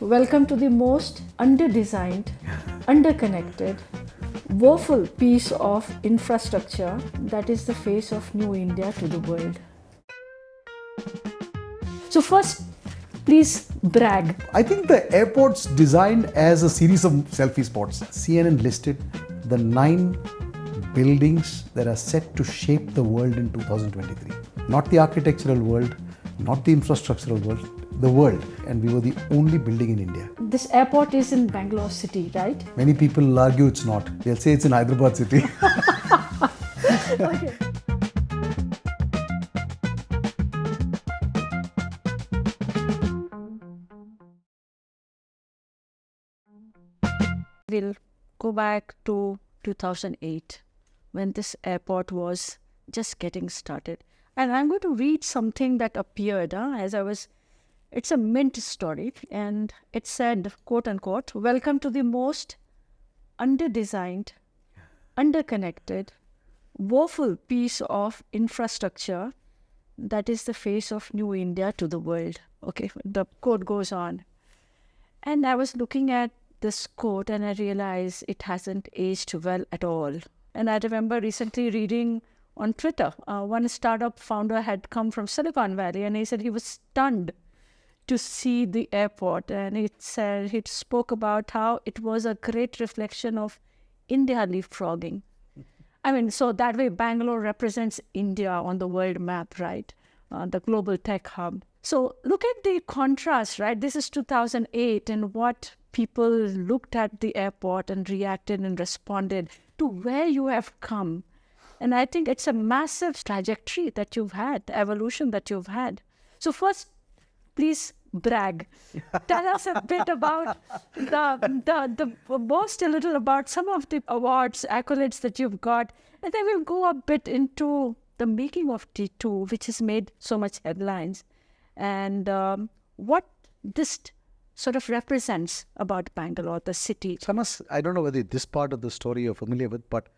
Welcome to the most under-designed, under-connected, woeful piece of infrastructure that is the face of New India to the world. So first, please brag. I think the airport's designed as a series of selfie spots. CNN listed the 9 buildings that are set to shape the world in 2023. Not the architectural world, not the infrastructural world, the world. And we were the only building in India. This airport is in Bangalore city, right? Many people argue it's not. They'll say it's in Hyderabad city. Okay. We'll go back to 2008 when this airport was just getting started. And I'm going to read something that appeared it's a mint story, and it said, quote unquote, "Welcome to the most under-designed, under-connected, woeful piece of infrastructure that is the face of New India to the world." Okay, the quote goes on. And I was looking at this quote and I realized it hasn't aged well at all. And I remember recently reading on Twitter, one startup founder had come from Silicon Valley and he said he was stunned to see the airport. And he spoke about how it was a great reflection of India leapfrogging. I mean, so that way Bangalore represents India on the world map, right? The global tech hub. So look at the contrast, right? This is 2008 and what people looked at the airport and reacted and responded to where you have come. And I think it's a massive trajectory that you've had, the evolution that you've had. So first, please brag. Tell us a bit about boast a little about some of the awards, accolades that you've got. And then we'll go a bit into the making of T2, which has made so much headlines. And what this sort of represents about Bangalore, the city. Sanas, I don't know whether this part of the story you're familiar with, but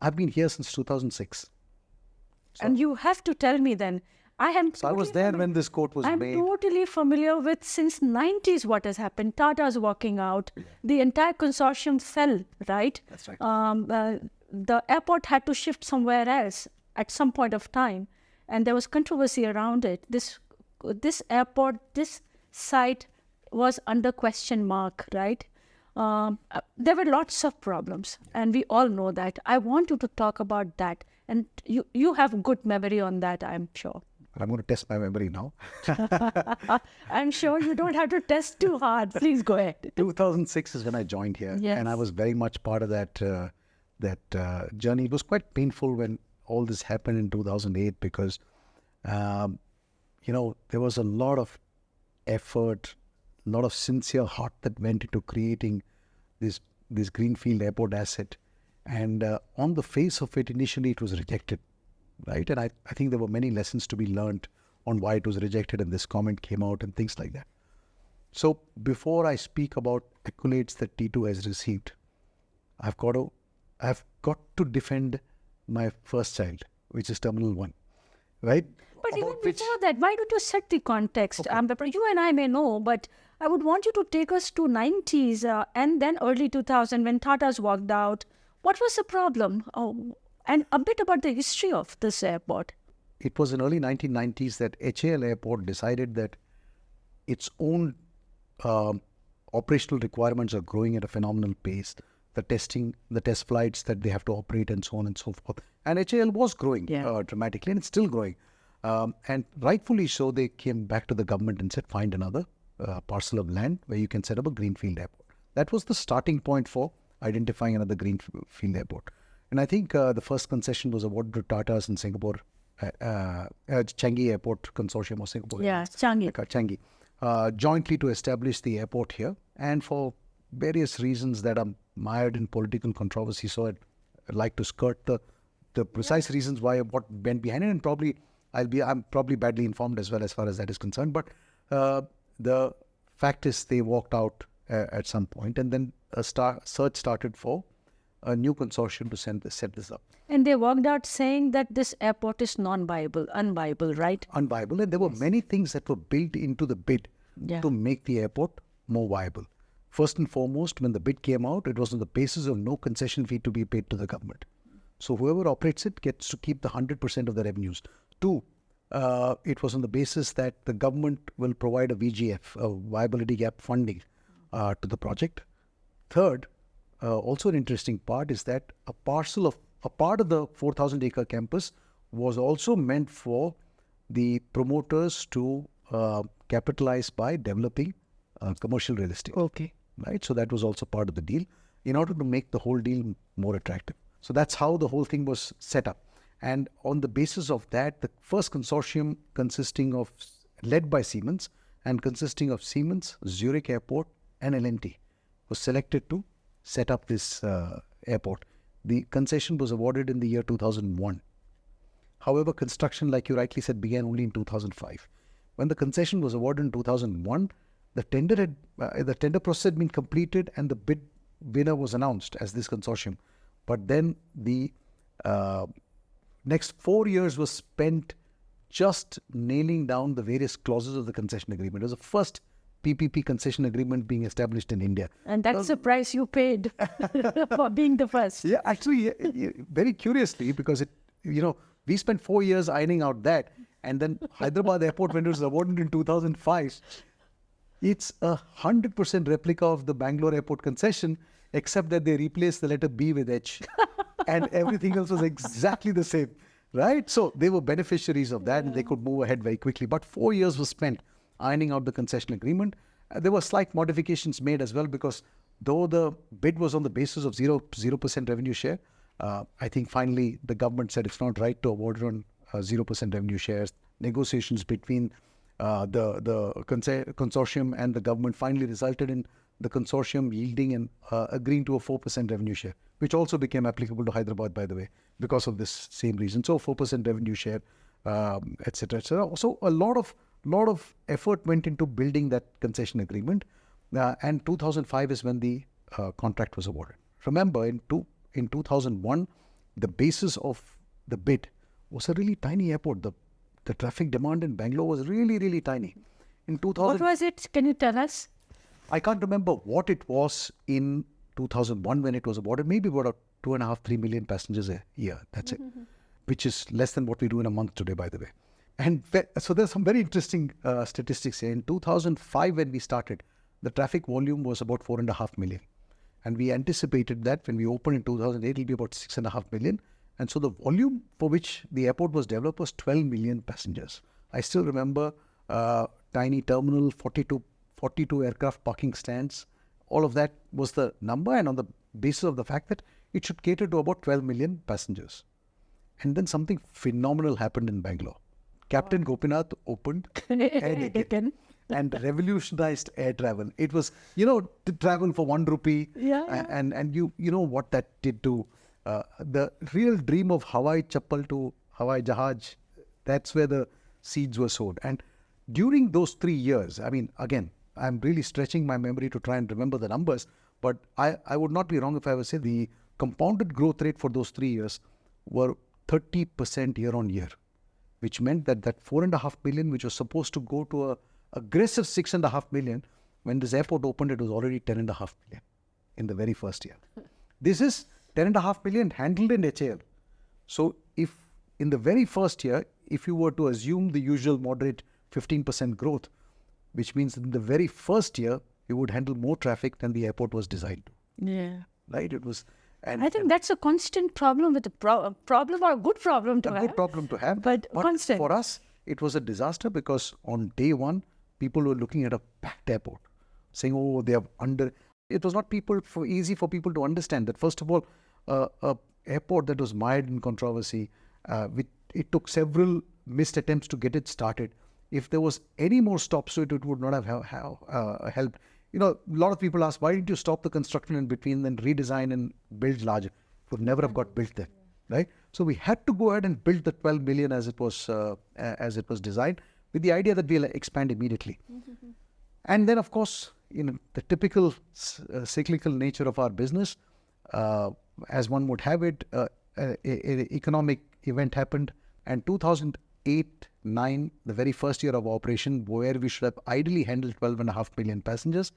I've been here since 2006. And you have to tell me then. I was there when this quote was I'm made. I'm totally familiar with since 90s what has happened. Tata's walking out. Yeah. The entire consortium fell, right? That's right. The airport had to shift somewhere else at some point of time. And there was controversy around it. This airport, this site was under question mark, right? There were lots of problems, and we all know that. I want you to talk about that, and you have good memory on that, I'm sure. I'm going to test my memory now. I'm sure you don't have to test too hard. Please go ahead. 2006 is when I joined here, yes. And I was very much part of that journey. It was quite painful when all this happened in 2008 because, there was a lot of effort, a lot of sincere heart that went into creating this greenfield airport asset. And on the face of it, initially it was rejected, right? And I think there were many lessons to be learned on why it was rejected, and this comment came out and things like that. So before I speak about accolades that T2 has received, I've got to defend my first child, which is Terminal 1, right? But even before that, why don't you set the context? Okay. You and I may know, but I would want you to take us to 90s and then early 2000 when Tata's walked out. What was the problem? And a bit about the history of this airport. It was in early 1990s that HAL Airport decided that its own operational requirements are growing at a phenomenal pace. The test flights that they have to operate and so on and so forth. And HAL was growing dramatically, and it's still growing. And rightfully so, they came back to the government and said, find another parcel of land where you can set up a greenfield airport. That was the starting point for identifying another greenfield airport. And I think the first concession was awarded to Tata's in Singapore, Changi Airport Consortium of Singapore. Yeah, Changi. Jointly to establish the airport here. And for various reasons that are mired in political controversy, so I'd like to skirt the precise reasons why what went behind it, and probably I'm probably badly informed as well as far as that is concerned. But the fact is they walked out at some point, and then a search started for a new consortium to set this up. And they walked out saying that this airport is unviable, right? Unviable, and there were many things that were built into the bid to make the airport more viable. First and foremost, when the bid came out, it was on the basis of no concession fee to be paid to the government. So whoever operates it gets to keep the 100% of the revenues. Two, it was on the basis that the government will provide a VGF, a viability gap funding, to the project. Third, also an interesting part is that a part of the 4,000 acre campus was also meant for the promoters to capitalize by developing commercial real estate. Okay. Right? So that was also part of the deal in order to make the whole deal more attractive. So that's how the whole thing was set up. And on the basis of that, the first consortium led by Siemens and consisting of Siemens, Zurich Airport and L&T was selected to set up this airport. The concession was awarded in the year 2001. However, construction, like you rightly said, began only in 2005. When the concession was awarded in 2001, the tender process had been completed and the bid winner was announced as this consortium. But then the next 4 years was spent just nailing down the various clauses of the concession agreement. It was the first PPP concession agreement being established in India. And that's the price you paid for being the first. Yeah, actually, very curiously, because we spent 4 years ironing out that, and then Hyderabad Airport, when it was awarded in 2005, it's 100% replica of the Bangalore Airport concession, except that they replaced the letter B with H, and everything else was exactly the same, right? So they were beneficiaries of that, and they could move ahead very quickly. But 4 years was spent ironing out the concession agreement. There were slight modifications made as well, because though the bid was on the basis of 0% revenue share, I think finally the government said it's not right to award on 0% revenue shares. Negotiations between the consortium and the government finally resulted in the consortium yielding and agreeing to a 4% revenue share, which also became applicable to Hyderabad, by the way, because of this same reason. So 4% revenue share, etc., etc. So a lot of effort went into building that concession agreement, and 2005 is when the contract was awarded. Remember, in 2001, the basis of the bid was a really tiny airport. The traffic demand in Bangalore was really, really tiny. In 2000, What was it? Can you tell us? I can't remember what it was in 2001 when it was awarded. Maybe about 2.5-3 million passengers a year. That's it, which is less than what we do in a month today, by the way. And so there's some very interesting statistics here. In 2005, when we started, the traffic volume was about 4.5 million. And we anticipated that when we opened in 2008, it'll be about 6.5 million. And so the volume for which the airport was developed was 12 million passengers. I still remember tiny terminal, 42 aircraft parking stands. All of that was the number, and on the basis of the fact that it should cater to about 12 million passengers. And then something phenomenal happened in Bangalore. Captain Gopinath opened Air Deccan and revolutionized air travel. It was, to travel for 1 rupee. Yeah. And you know what that did to the real dream of Hawai Chappal to Hawai Jahaj. That's where the seeds were sowed. And during those 3 years, I mean, again, I'm really stretching my memory to try and remember the numbers, but I would not be wrong if I would say the compounded growth rate for those 3 years were 30% year on year, which meant that 4.5 million, which was supposed to go to a aggressive 6.5 million, when this airport opened, it was already 10.5 million in the very first year. This is 10.5 million handled in HAL. So if in the very first year, if you were to assume the usual moderate 15% growth, which means in the very first year, you would handle more traffic than the airport was designed to. Yeah. Right? It was. And I think that's a constant problem with the problem or a good problem to have. A good problem to have. But constant. For us, it was a disaster because on day one, people were looking at a packed airport, saying, oh, they have under... It was not easy for people to understand that, first of all, a airport that was mired in controversy, it took several missed attempts to get it started. If there was any more stops to it, it would not have helped. A lot of people ask, why didn't you stop the construction in between, then redesign and build larger? It would never have got built there, right? So we had to go ahead and build the 12 million as it was designed, with the idea that we'll expand immediately. And then, of course, the typical cyclical nature of our business, as one would have it, an economic event happened, and 2008-9, the very first year of operation, where we should have ideally handled 12.5 million passengers,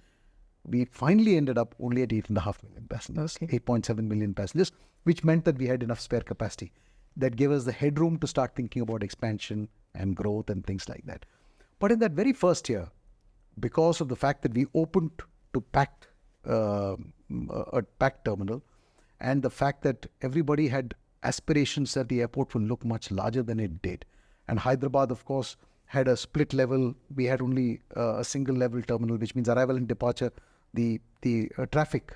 we finally ended up only at 8.5 million passengers, 8.7 million passengers, which meant that we had enough spare capacity. That gave us the headroom to start thinking about expansion and growth and things like that. But in that very first year, because of the fact that we opened to a packed terminal, and the fact that everybody had aspirations that the airport will look much larger than it did. And Hyderabad, of course, had a split level. We had only a single level terminal, which means arrival and departure, the traffic,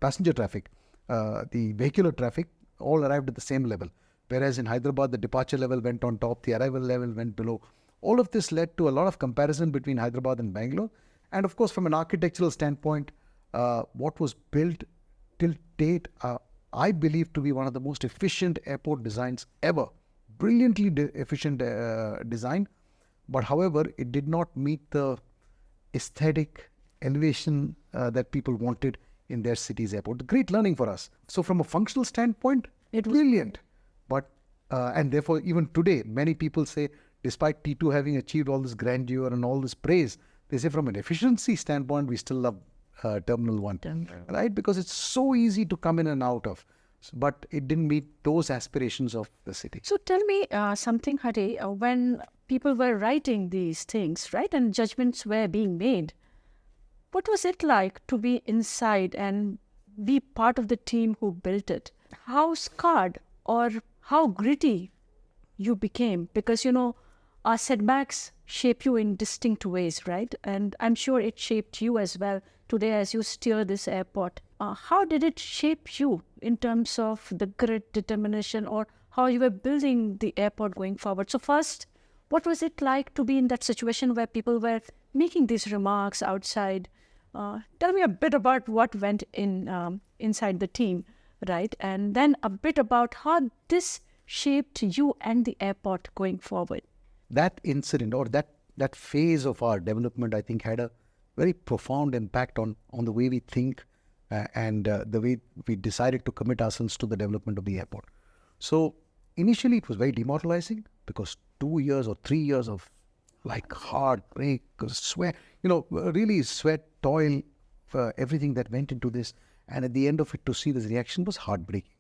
passenger traffic, the vehicular traffic, all arrived at the same level. Whereas in Hyderabad, the departure level went on top, the arrival level went below. All of this led to a lot of comparison between Hyderabad and Bangalore. And of course, from an architectural standpoint, what was built till date, I believe to be one of the most efficient airport designs ever. Brilliantly efficient design. But however, it did not meet the aesthetic elevation that people wanted in their city's airport. Great learning for us. So from a functional standpoint, it was brilliant. But, and therefore, even today, many people say, despite T2 having achieved all this grandeur and all this praise, they say from an efficiency standpoint, we still love Terminal 1, right? Because it's so easy to come in and out of, but it didn't meet those aspirations of the city. So tell me something, Hari, when people were writing these things, right, and judgments were being made, what was it like to be inside and be part of the team who built it? How scarred or how gritty you became? Because, our setbacks shape you in distinct ways, right? And I'm sure it shaped you as well today as you steer this airport. How did it shape you in terms of the grit, determination, or how you were building the airport going forward? So first, what was it like to be in that situation where people were making these remarks outside? Tell me a bit about what went in inside the team, right? And then a bit about how this shaped you and the airport going forward. That incident or that phase of our development, I think, had a very profound impact on the way we think and the way we decided to commit ourselves to the development of the airport. So initially it was very demoralizing because 2 years or 3 years of like hard break, sweat, really sweat, toil, everything that went into this. And at the end of it, to see this reaction was heartbreaking.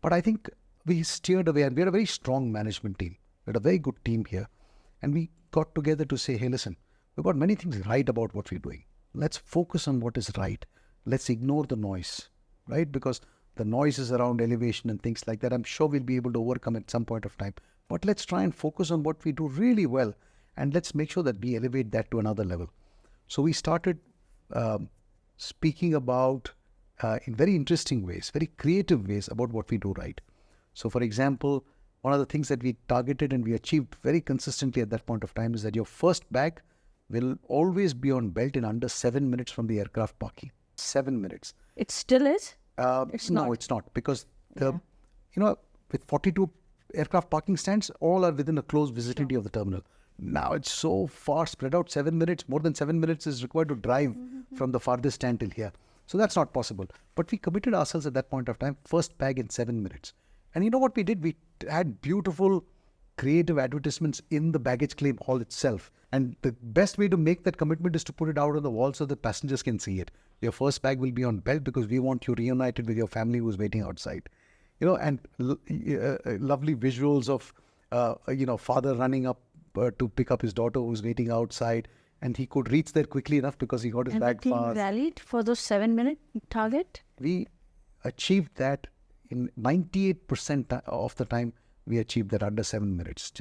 But I think we steered away, and we had a very strong management team. We had a very good team here. And we got together to say, hey, listen, we've got many things right about what we're doing. Let's focus on what is right. Let's ignore the noise, right? Because the noise is around elevation and things like that. I'm sure we'll be able to overcome at some point of time. But let's try and focus on what we do really well. And let's make sure that we elevate that to another level. So we started speaking about, in very interesting ways, very creative ways about what we do right. So for example, one of the things that we targeted and we achieved very consistently at that point of time is that your first bag will always be on belt in under 7 minutes from the aircraft parking. 7 minutes. It still is? It's not because with 42 aircraft parking stands, all are within a close vicinity of the terminal. Now it's so far spread out, 7 minutes, more than 7 minutes is required to drive from the farthest stand till here. So that's not possible. But we committed ourselves at that point of time, first bag in 7 minutes. And you know what we did? We had beautiful creative advertisements in the baggage claim hall itself. And the best way to make that commitment is to put it out on the wall so the passengers can see it. Your first bag will be on belt because we want you reunited with your family who's waiting outside. And lovely visuals of, father running up to pick up his daughter who's waiting outside. And he could reach there quickly enough because he got his bag fast. And the team rallied for those 7 minute target? We achieved that in 98% of the time. We achieved that under 7 minutes.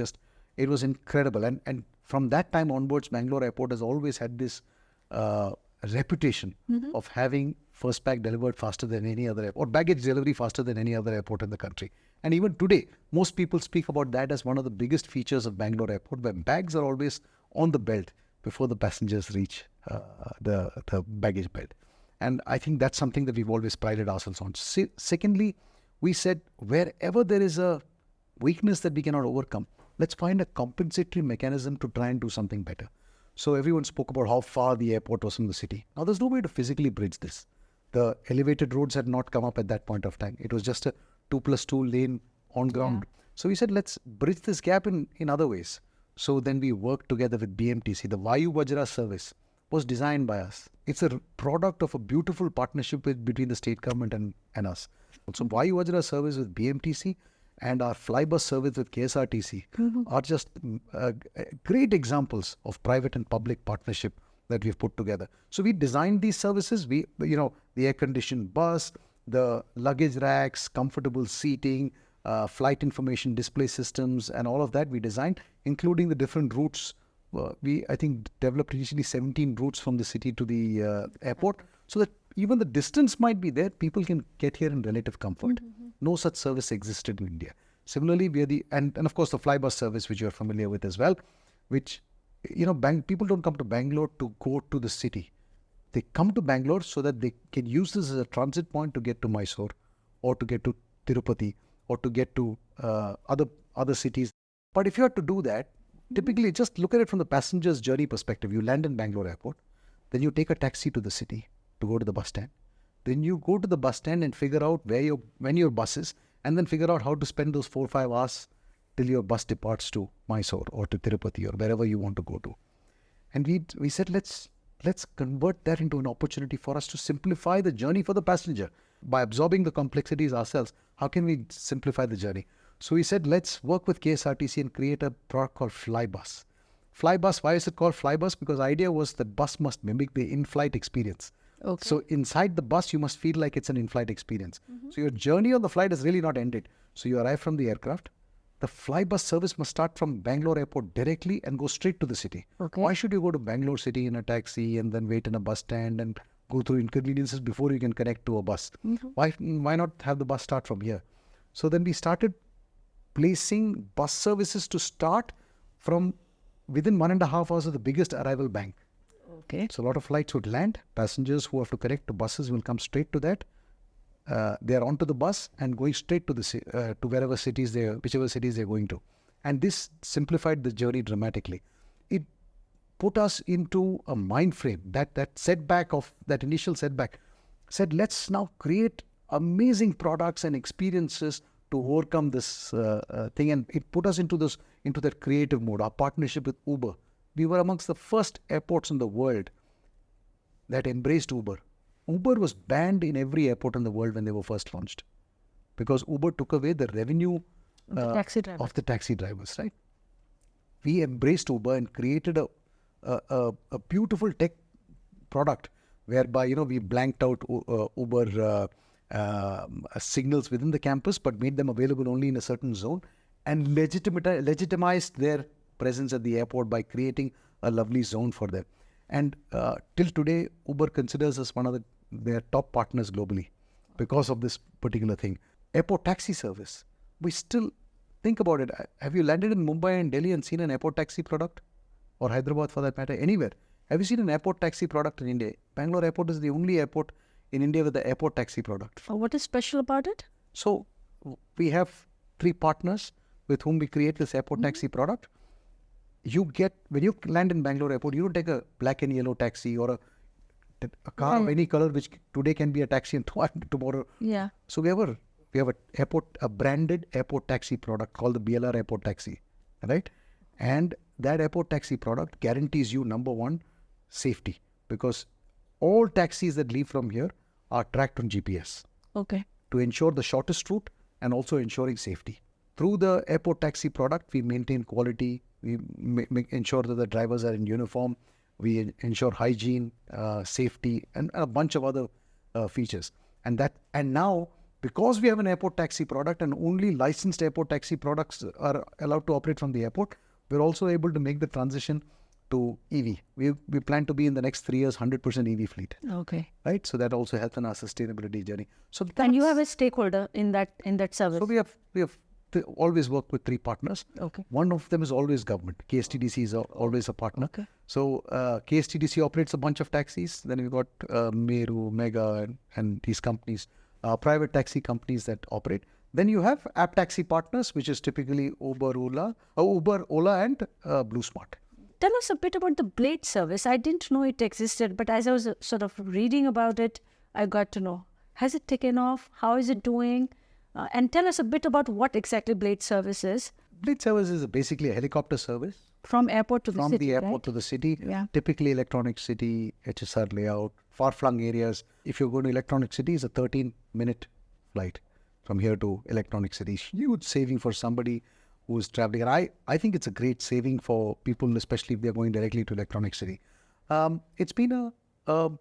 It was incredible. And from that time onwards, Bangalore Airport has always had this reputation of having first bag delivered faster than any other airport, or baggage delivery faster than any other airport in the country. And even today, most people speak about that as one of the biggest features of Bangalore Airport, where bags are always on the belt before the passengers reach the baggage belt. And I think that's something that we've always prided ourselves on. Secondly, we said wherever there is a weakness that we cannot overcome, let's find a compensatory mechanism to try and do something better. So everyone spoke about how far the airport was from the city. Now there's no way to physically bridge this. The elevated roads had not come up at that point of time. It was just a 2+2 lane on ground. Yeah. So we said, let's bridge this gap in other ways. So then we worked together with BMTC. The Vayu Vajra service was designed by us. It's a product of a beautiful partnership between the state government and us. So Vayu Vajra service with BMTC and our flybus service with KSRTC are just great examples of private and public partnership that we've put together. So we designed these services. The air-conditioned bus, the luggage racks, comfortable seating, flight information display systems, and all of that we designed, including the different routes. I think, developed initially 17 routes from the city to the airport, so that even the distance might be there, people can get here in relative comfort. No such service existed in India. Similarly, we are and of course the flybus service, which you are familiar with as well, which, people don't come to Bangalore to go to the city. They come to Bangalore so that they can use this as a transit point to get to Mysore, or to get to Tirupati, or to get to other cities. But if you have to do that, typically just look at it from the passenger's journey perspective. You land in Bangalore airport, then you take a taxi to the city to go to the bus stand. Then you go to the bus stand and figure out when your bus is, and then figure out how to spend those 4 or 5 hours till your bus departs to Mysore or to Tirupati or wherever you want to go to. And we said, let's convert that into an opportunity for us to simplify the journey for the passenger. By absorbing the complexities ourselves, how can we simplify the journey? So we said, let's work with KSRTC and create a product called Flybus. Flybus, why is it called Flybus? Because the idea was that bus must mimic the in-flight experience. Okay. So inside the bus, you must feel like it's an in-flight experience. So your journey on the flight is really not ended. So you arrive from the aircraft. The Flybus service must start from Bangalore airport directly and go straight to the city. Okay. Why should you go to Bangalore city in a taxi and then wait in a bus stand and go through inconveniences before you can connect to a bus? Why not have the bus start from here? So then we started placing bus services to start from within 1.5 hours of the biggest arrival bank. Okay. So a lot of flights would land. Passengers who have to connect to buses will come straight to that. They are onto the bus and going straight to to whichever cities they're going to. And this simplified the journey dramatically. It put us into a mind frame, that setback of that initial setback. Said, let's now create amazing products and experiences to overcome this thing, and it put us into that creative mode. Our partnership with Uber, we were amongst the first airports in the world that embraced Uber. Uber was banned in every airport in the world when they were first launched, because Uber took away the revenue of the taxi drivers. Right? We embraced Uber and created a beautiful tech product whereby we blanked out Uber signals within the campus, but made them available only in a certain zone, and legitimized their presence at the airport by creating a lovely zone for them. And till today, Uber considers us one of their top partners globally because of this particular thing. Airport taxi service. We still think about it. Have you landed in Mumbai and Delhi and seen an airport taxi product? Or Hyderabad for that matter, anywhere? Have you seen an airport taxi product in India? Bangalore airport is the only airport in India with the airport taxi product. What is special about it? So we have 3 partners with whom we create this airport taxi product. When you land in Bangalore airport, you don't take a black and yellow taxi or a car of any color, which today can be a taxi and tomorrow. Yeah. So we have a branded airport taxi product called the BLR airport taxi, right? And that airport taxi product guarantees you, number one, safety, because all taxis that leave from here are tracked on GPS. Okay. To ensure the shortest route and also ensuring safety. Through the airport taxi product, we maintain quality. We ensure that the drivers are in uniform. We ensure hygiene, safety, and a bunch of other features. And now, because we have an airport taxi product and only licensed airport taxi products are allowed to operate from the airport, we're also able to make the transition to EV. We plan to be in the next 3 years 100% EV fleet. Okay. Right, so that also helps in our sustainability journey. So and you have a stakeholder in that service. So we have always worked with 3 partners. Okay. One of them is always government. KSTDC is always a partner. Okay. So KSTDC operates a bunch of taxis. Then we've got Meru, Mega, and these companies, private taxi companies that operate. Then you have app taxi partners, which is typically Uber, Ola, and BlueSmart. Tell us a bit about the Blade service. I didn't know it existed, but as I was sort of reading about it, I got to know. Has it taken off? How is it doing? And tell us a bit about what exactly Blade service is. Blade service is basically a helicopter service From airport to the from city, the airport right? to the city. Yeah. Typically electronic city, HSR layout, far-flung areas. If you're going to electronic city, it's a 13-minute flight from here to electronic city. Huge saving for somebody who is traveling. And I think it's a great saving for people, especially if they're going directly to electronic city. It's been a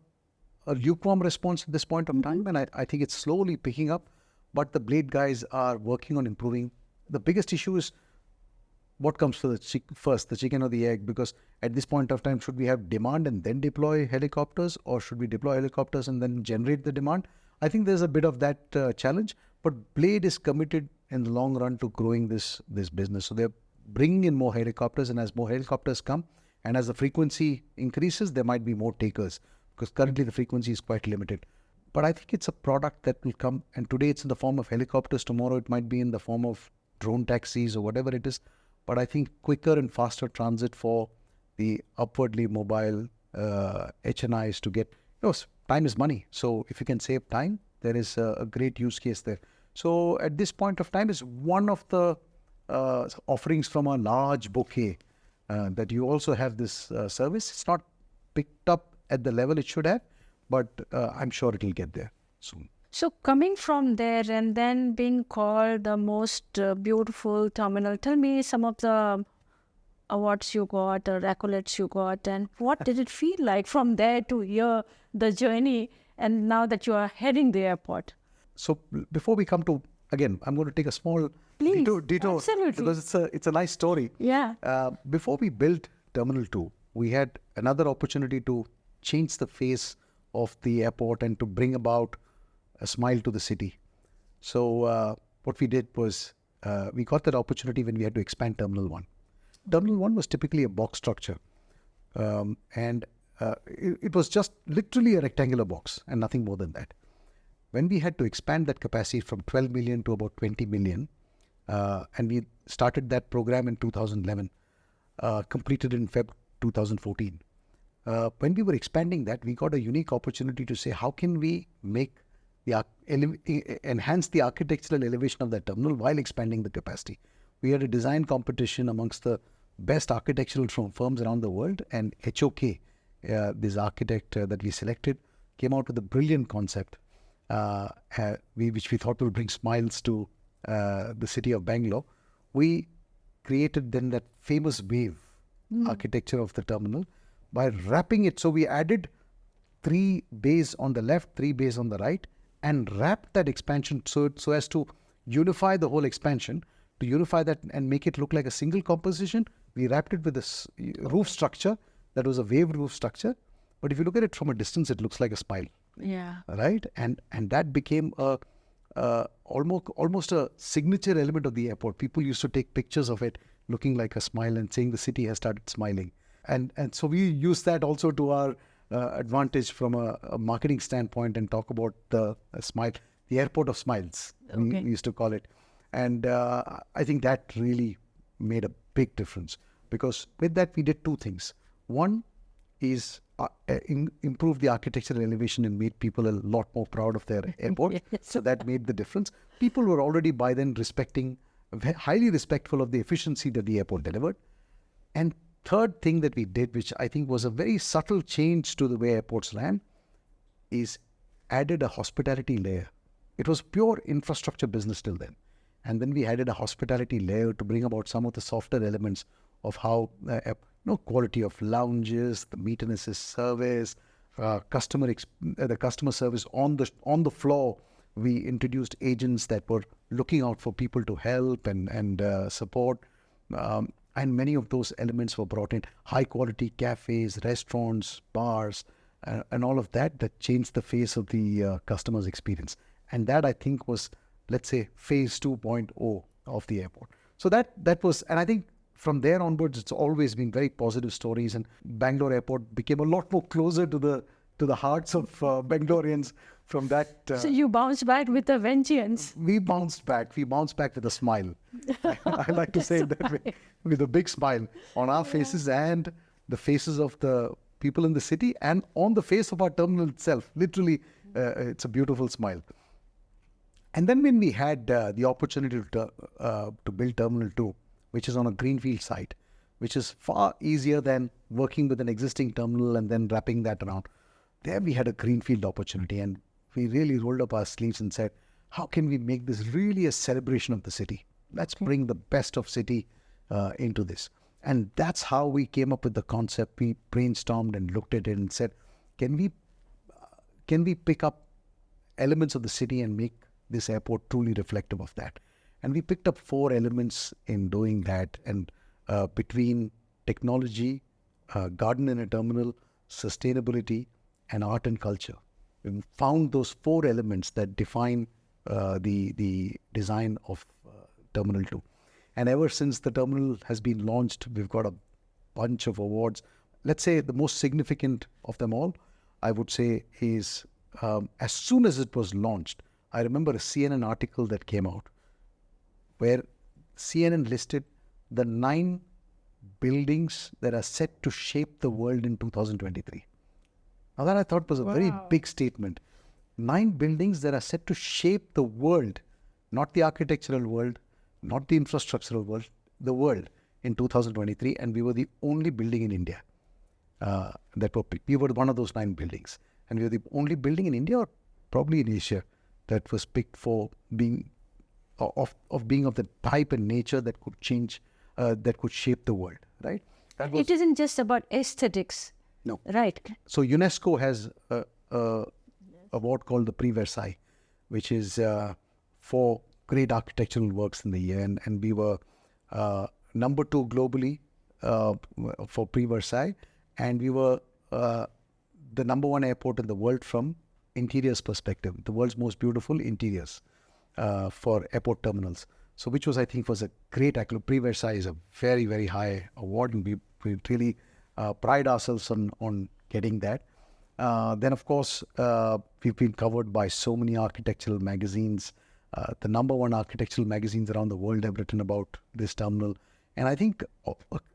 lukewarm response at this point of time, and I think it's slowly picking up. But the Blade guys are working on improving. The biggest issue is what comes first, the chicken or the egg? Because at this point of time, should we have demand and then deploy helicopters, or should we deploy helicopters and then generate the demand? I think there's a bit of that challenge, but Blade is committed in the long run to growing this business. So they're bringing in more helicopters, and as more helicopters come, and as the frequency increases, there might be more takers, because currently the frequency is quite limited. But I think it's a product that will come, and today it's in the form of helicopters, tomorrow it might be in the form of drone taxis or whatever it is. But I think quicker and faster transit for the upwardly mobile HNIs to get, time is money. So if you can save time, there is a great use case there. So at this point of time is one of the offerings from a large bouquet that you also have this service. It's not picked up at the level it should have, but I'm sure it will get there soon. So coming from there and then being called the most beautiful terminal, tell me some of the awards you got or accolades you got, and what did it feel like from there to here, the journey, and now that you are heading the airport? So before we come to, again, I'm going to take a small detour absolutely. because it's a nice story. Yeah. Before we built Terminal 2, we had another opportunity to change the face of the airport and to bring about a smile to the city. So what we did was we got that opportunity when we had to expand Terminal 1. Terminal 1 was typically a box structure, and it was just literally a rectangular box and nothing more than that. When we had to expand that capacity from 12 million to about 20 million, and we started that program in 2011, completed in Feb 2014. When we were expanding that, we got a unique opportunity to say, how can we make enhance the architectural elevation of that terminal while expanding the capacity? We had a design competition amongst the best architectural firms around the world, and HOK, this architect that we selected, came out with a brilliant concept, which we thought will bring smiles to the city of Bangalore. We created then that famous wave architecture of the terminal by wrapping it. So we added 3 bays on the left, 3 bays on the right, and wrapped that expansion so as to unify the whole expansion. To unify that and make it look like a single composition, we wrapped it with this roof structure that was a wave roof structure. But if you look at it from a distance, it looks like a smile. Yeah. Right? And that became almost a signature element of the airport. People used to take pictures of it looking like a smile and saying the city has started smiling. And so we use that also to our advantage from a marketing standpoint and talk about the smile, the airport of smiles, we used to call it. And I think that really made a big difference, because with that we did 2 things. One is improve the architectural elevation and made people a lot more proud of their airport. Yes. So that made the difference. People were already by then highly respectful of the efficiency that the airport delivered. And third thing that we did, which I think was a very subtle change to the way airports ran, is added a hospitality layer. It was pure infrastructure business till then. And then we added a hospitality layer to bring about some of the softer elements of how quality of lounges, the meet and assist service, the customer service on the floor. We introduced agents that were looking out for people to help and support. And many of those elements were brought in. High quality cafes, restaurants, bars, and all of that changed the face of the customer's experience. And that, I think, was, let's say, phase 2.0 of the airport. So that was, and I think from there onwards, it's always been very positive stories. And Bangalore Airport became a lot more closer to the hearts of Bangaloreans from that. So you bounced back with a vengeance. We bounced back with a smile. I like to say it that way, with a big smile on our faces and the faces of the people in the city and on the face of our terminal itself. Literally, it's a beautiful smile. And then when we had the opportunity to build Terminal 2, which is on a greenfield site, which is far easier than working with an existing terminal and then wrapping that around. There we had a greenfield opportunity, and we really rolled up our sleeves and said, how can we make this really a celebration of the city? Let's bring the best of city into this. And that's how we came up with the concept. We brainstormed and looked at it and said, can we pick up elements of the city and make this airport truly reflective of that? And we picked up 4 elements in doing that. And between technology, garden in a terminal, sustainability, and art and culture, we found those 4 elements that define the design of Terminal 2. And ever since the terminal has been launched, we've got a bunch of awards. Let's say the most significant of them all, I would say, is as soon as it was launched, I remember a CNN article that came out where CNN listed the 9 buildings that are set to shape the world in 2023. Now that I thought was a very big statement. 9 buildings that are set to shape the world, not the architectural world, not the infrastructural world, the world in 2023. And we were the only building in India that were picked. We were one of those 9 buildings. And we were the only building in India, or probably in Asia, that was picked for being of the type and nature that could change, that could shape the world, right? It isn't just about aesthetics. No. Right. So UNESCO has a award called the Prix Versailles, which is for great architectural works in the year. And we were number 2 globally for Prix Versailles. And we were the number 1 airport in the world from interiors perspective, the world's most beautiful interiors for airport terminals. So which was, I think, was a great accolade. Prix Versailles is a very, very high award, and we really pride ourselves on getting that. Then, of course, we've been covered by so many architectural magazines. The number 1 architectural magazines around the world have written about this terminal. And I think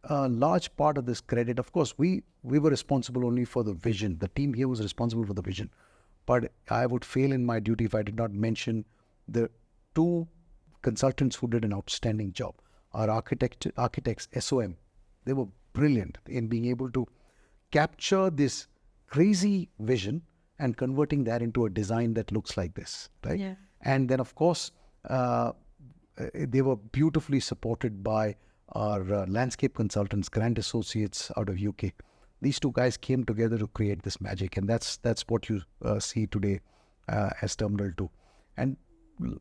a large part of this credit, of course, we were responsible only for the vision. The team here was responsible for the vision. But I would fail in my duty if I did not mention the 2 consultants who did an outstanding job. Our architects, SOM, they were brilliant in being able to capture this crazy vision and converting that into a design that looks like this, right? Yeah. And then, of course, they were beautifully supported by our landscape consultants, Grant Associates out of UK. These 2 guys came together to create this magic, and that's what you see today as Terminal 2. And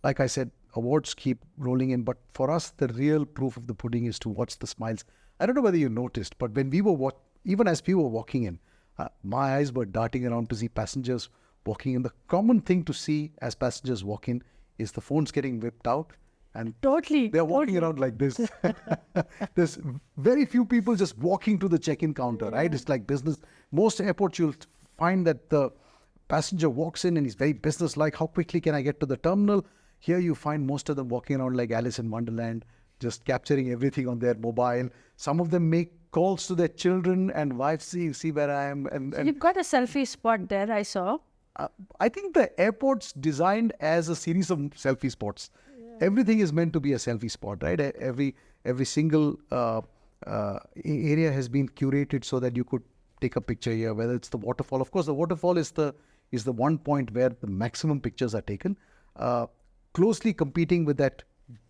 like I said, awards keep rolling in, but for us, the real proof of the pudding is to watch the smiles. I don't know whether you noticed, but when we were even as we were walking in, my eyes were darting around to see passengers walking in. The common thing to see as passengers walk in is the phones getting whipped out, and they're walking around like this. There's very few people just walking to the check-in counter, right? It's like business. Most airports, you'll find that the passenger walks in and he's very business-like. How quickly can I get to the terminal? Here you find most of them walking around like Alice in Wonderland, just capturing everything on their mobile. Some of them make calls to their children and wives, see where I am. And you've got a selfie spot there, I saw. I think the airport's designed as a series of selfie spots. Yeah. Everything is meant to be a selfie spot, right? Every single area has been curated so that you could take a picture here, whether it's the waterfall. Of course, the waterfall is the one point where the maximum pictures are taken, closely competing with that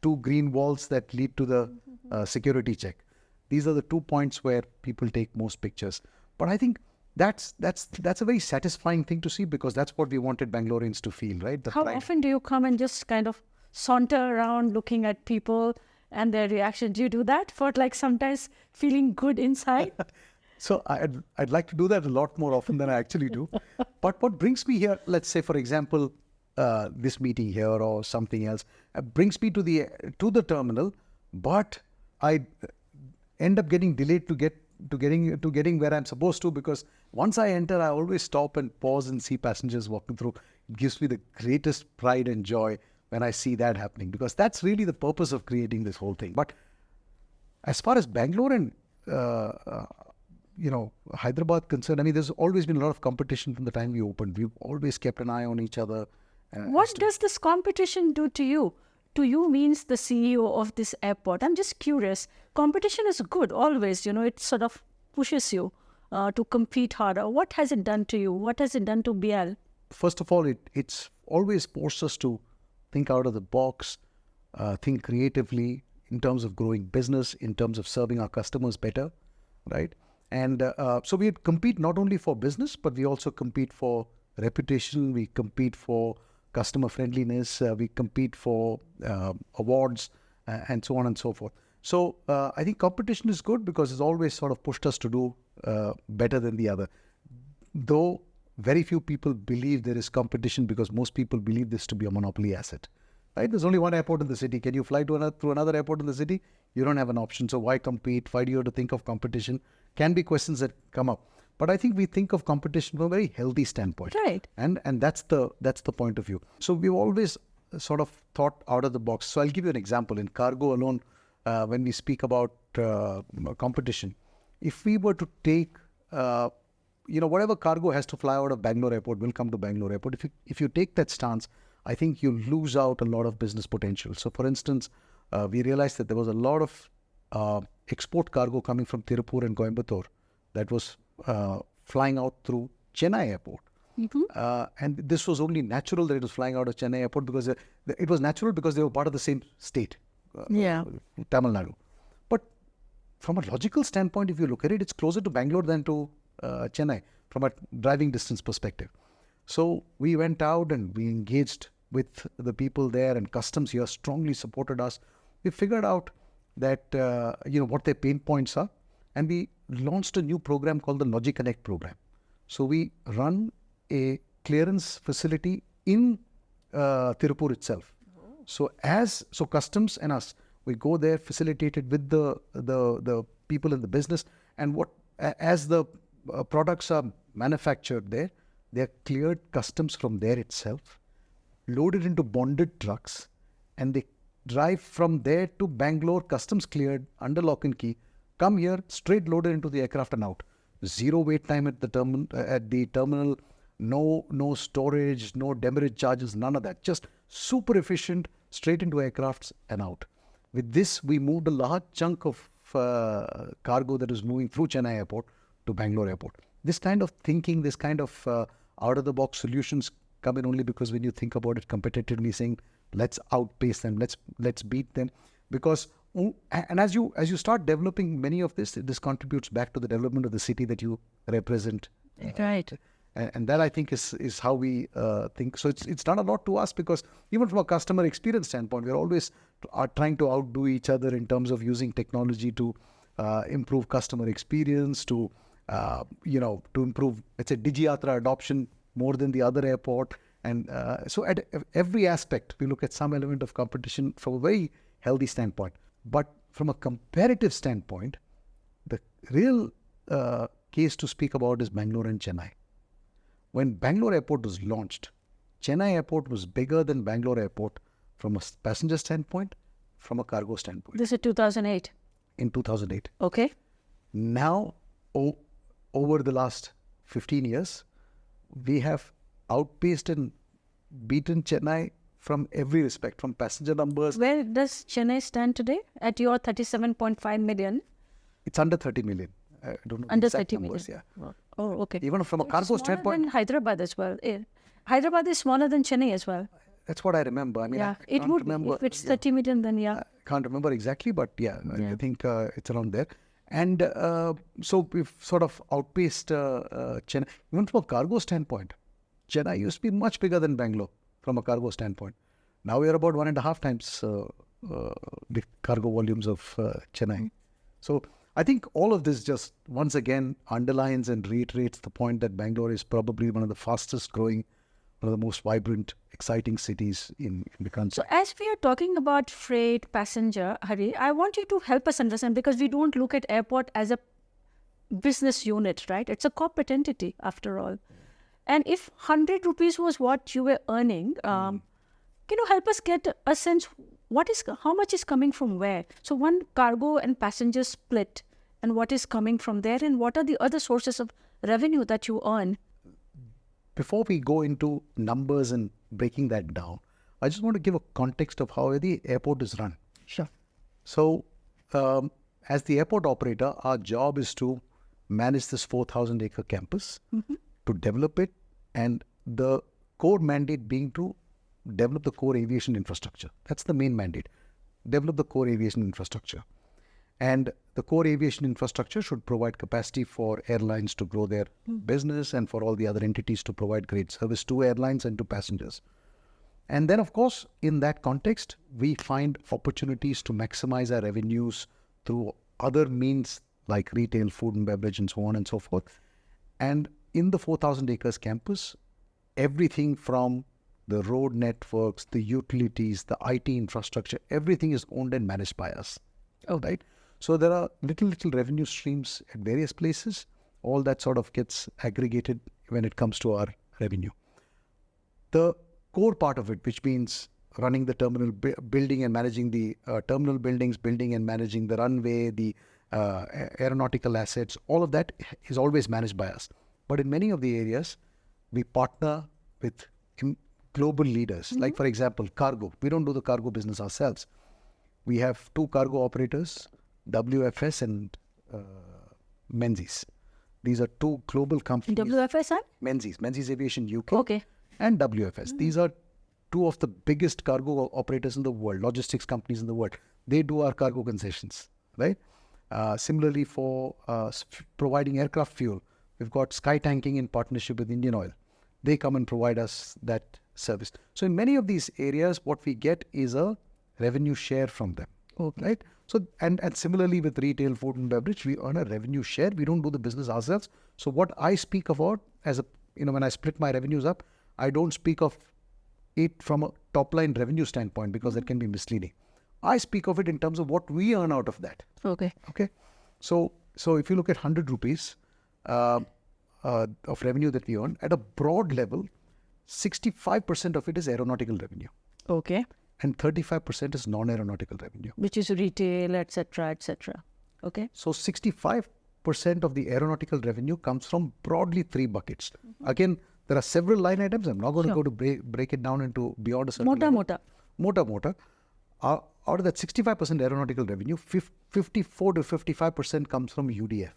2 green walls that lead to the security check. These are the 2 points where people take most pictures. But I think that's a very satisfying thing to see, because that's what we wanted Bangaloreans to feel, right? How often do you come and just kind of saunter around looking at people and their reaction? Do you do that for like sometimes feeling good inside? So I'd like to do that a lot more often than I actually do. But what brings me here, let's say, for example, this meeting here or something else, brings me to the terminal, but I end up getting delayed to getting where I'm supposed to, because once I enter, I always stop and pause and see passengers walking through. It gives me the greatest pride and joy when I see that happening, because that's really the purpose of creating this whole thing. But as far as Bangalore and Hyderabad concerned, I mean, there's always been a lot of competition from the time we opened. We've always kept an eye on each other. What does this competition do to you? To you means the CEO of this airport. I'm just curious. competition is good always. It sort of pushes you to compete harder. What has it done to you? What has it done to BIAL? First of all, it's always forced us to think out of the box, think creatively in terms of growing business, in terms of serving our customers better, right? And so we compete not only for business, but we also compete for reputation, we compete for customer friendliness, we compete for awards, and so on and so forth. So I think competition is good because it's always sort of pushed us to do better than the other. Though very few people believe there is competition because most people believe this to be a monopoly asset. Right? There's only one airport in the city. Can you fly to another airport in the city? You don't have an option. So why compete? Why do you have to think of competition? Can be questions that come up. But I think we think of competition from a very healthy standpoint. Right. And that's the point of view. So we've always sort of thought out of the box. So I'll give you an example. In cargo alone, when we speak about competition, if we were to take whatever cargo has to fly out of Bangalore Airport will come to Bangalore Airport. If you take that stance, I think you lose out a lot of business potential. So, for instance, we realized that there was a lot of export cargo coming from Tirupur and Coimbatore that was flying out through Chennai Airport. And this was only natural that it was flying out of Chennai Airport because it was natural because they were part of the same state, Tamil Nadu. But from a logical standpoint, if you look at it, it's closer to Bangalore than to Chennai from a driving distance perspective. So we went out and we engaged with the people there, and customs here strongly supported us. We figured out that what their pain points are, and we launched a new program called the Logi Connect program. So we run a clearance facility in Tirupur itself. So customs and us, we go there, facilitated with the people in the business, and as the products are manufactured there, they are cleared customs from there itself, loaded into bonded trucks, and they drive from there to Bangalore, customs cleared, under lock and key, come here, straight loaded into the aircraft and out. Zero wait time at the terminal, no storage, no demurrage charges, none of that. Just super efficient, straight into aircrafts and out. With this, we moved a large chunk of cargo that was moving through Chennai Airport to Bangalore Airport. This kind of thinking, this kind of out-of-the-box solutions come in only because when you think about it competitively, saying, let's outpace them, let's beat them. Because, and as you start developing many of this contributes back to the development of the city that you represent. Right. And that, I think, is how we think. So it's done a lot to us because even from a customer experience standpoint, we're always trying to outdo each other in terms of using technology to improve customer experience, to improve, let's say, DigiYatra adoption more than the other airport. And so at every aspect, we look at some element of competition from a very healthy standpoint. But from a comparative standpoint, the real case to speak about is Bangalore and Chennai. When Bangalore Airport was launched, Chennai Airport was bigger than Bangalore Airport from a passenger standpoint, from a cargo standpoint. This is 2008. In 2008. Okay. Now, over the last 15 years, we have outpaced and beaten Chennai from every respect, from passenger numbers. Where does Chennai stand today? At your 37.5 million? It's under 30 million. I don't know under the exact 30 numbers, million. Yeah. Oh, okay. Even from a cargo standpoint. Than Hyderabad as well. Hyderabad is smaller than Chennai as well. That's what I remember. I mean, I it can't would remember. If it's 30 million, then I can't remember exactly, but I think it's around there. And so we've sort of outpaced Chennai. Even from a cargo standpoint, Chennai used to be much bigger than Bangalore from a cargo standpoint. Now we are about 1.5 times the cargo volumes of Chennai. So I think all of this just once again underlines and reiterates the point that Bangalore is probably one of the fastest growing, one of the most vibrant, exciting cities in the country. So as we are talking about freight, passenger, Hari, I want you to help us understand, because we don't look at airport as a business unit, right? It's a corporate entity after all. And if 100 rupees was what you were earning, can you help us get a sense how much is coming from where? So one, cargo and passenger split, and what is coming from there, and what are the other sources of revenue that you earn? Before we go into numbers and breaking that down, I just want to give a context of how the airport is run. Sure. So as the airport operator, our job is to manage this 4,000-acre campus, to develop it, and the core mandate being to develop the core aviation infrastructure. That's the main mandate. Develop the core aviation infrastructure. And the core aviation infrastructure should provide capacity for airlines to grow their business and for all the other entities to provide great service to airlines and to passengers. And then, of course, in that context, we find opportunities to maximize our revenues through other means like retail, food and beverage, and so on and so forth. And in the 4,000 acres campus, everything from the road networks, the utilities, the IT infrastructure, everything is owned and managed by us. Right? So there are little revenue streams at various places. All that sort of gets aggregated when it comes to our revenue. The core part of it, which means running the terminal building and managing the terminal buildings, building and managing the runway, the aeronautical assets, all of that is always managed by us. But in many of the areas, we partner with global leaders. Like, for example, cargo. We don't do the cargo business ourselves. We have two cargo operators, WFS and Menzies. These are two global companies. WFS and? Menzies Aviation UK. Okay. And WFS. These are two of the biggest cargo operators in the world, logistics companies in the world. They do our cargo concessions, right? Similarly, for providing aircraft fuel, we've got Sky Tanking in partnership with Indian Oil. They come and provide us that service. So in many of these areas, what we get is a revenue share from them, right? So and similarly with retail, food and beverage, we earn a revenue share. We don't do the business ourselves. So what I speak about as a, when I split my revenues up, I don't speak of it from a top line revenue standpoint because that can be misleading. I speak of it in terms of what we earn out of that. Okay. So if you look at 100 rupees of revenue that we earn, at a broad level, 65% of it is aeronautical revenue. Okay. And 35% is non-aeronautical revenue. Which is retail, etc., etc. Okay. So 65% of the aeronautical revenue comes from broadly three buckets. Again, there are several line items. I'm not going to go to break it down into beyond a certain level. Mota. Out of that 65% aeronautical revenue, 54 to 55% comes from UDF.